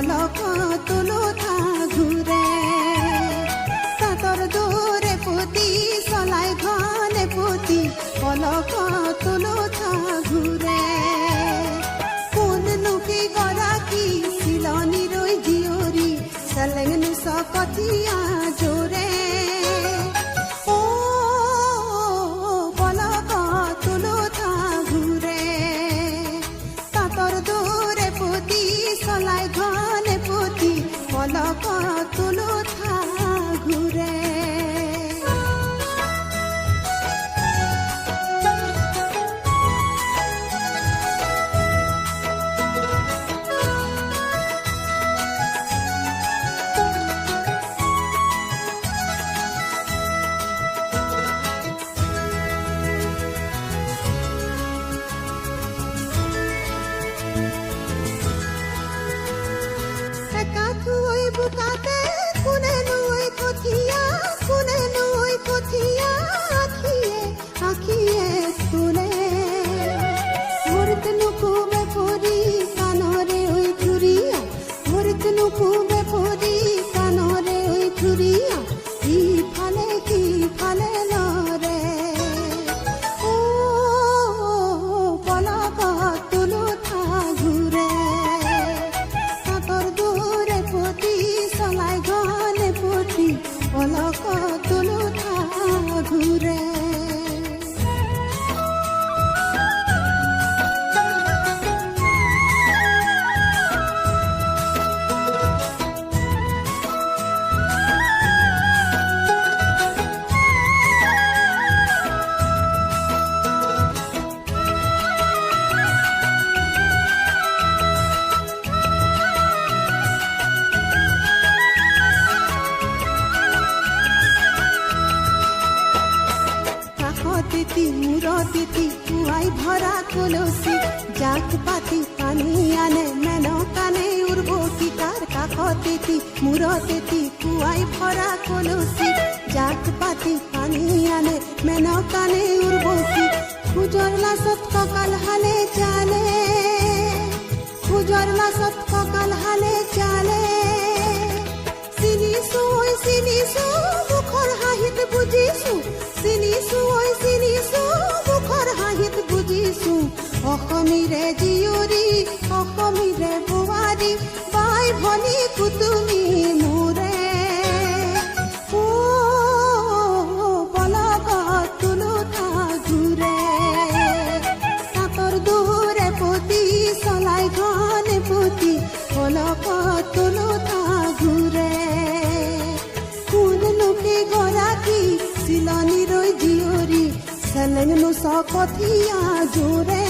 পলক তুলুঠা ঘূৰে তাঁতৰ দৌৰে পুতি চলাই ঘনে পুতি পলক তুলুঠা ঘূৰে কোননো কি গৰাকী চিলনি ৰৈ জীয়ৰী চেলেঙনো চকতীয়া জোৰে পলক তুলুঠা ঘূৰে বুকাতে কোনে নৈ কঠিয়া আখিয়ে আখিয়ে তোলে ভোৰত নুকুবে পৰি কাণৰে ঐ ঘূৰিয়া ভোৰত নুকুবে পৰি কাণৰে ঐ ঘূৰিয়া ইফালে সিফালে লৰে ও পলক তুলুঠা ঘূৰে পলক তুলুঠা ঘূৰে মূৰতেতি পুৱাই ভৰা কলচি জাক পাতি পানী আনে মেনকানে উৰ্বশী তাৰ কাষতেতি মূৰতেতি পুৱাই ভৰা কলচি জাক পাতি পানী আনে মেনকানে উৰ্বশী খোজৰ লাচত কঁকাল হালে চালে খোজৰ লাচত কঁকাল হালে চালে চিনিছো মুখৰ হাঁহিত বুজিছো চিনিছো মুখৰ হাঁহিত বুজিছো অসমীৰে জীয়ৰী অসমীৰে বোৱাৰী বাই ভনী কুতুমী মোৰে পলক তুলুঠা ঘূৰে তাঁতৰ দৌৰে পুতি চলাই ঘনে পুতি পলক তুলুঠা ঘূৰে কোননো কি গৰাকী চিলনি ৰৈ জীয়ৰী চেলেঙনো চকতীয়া জোৰে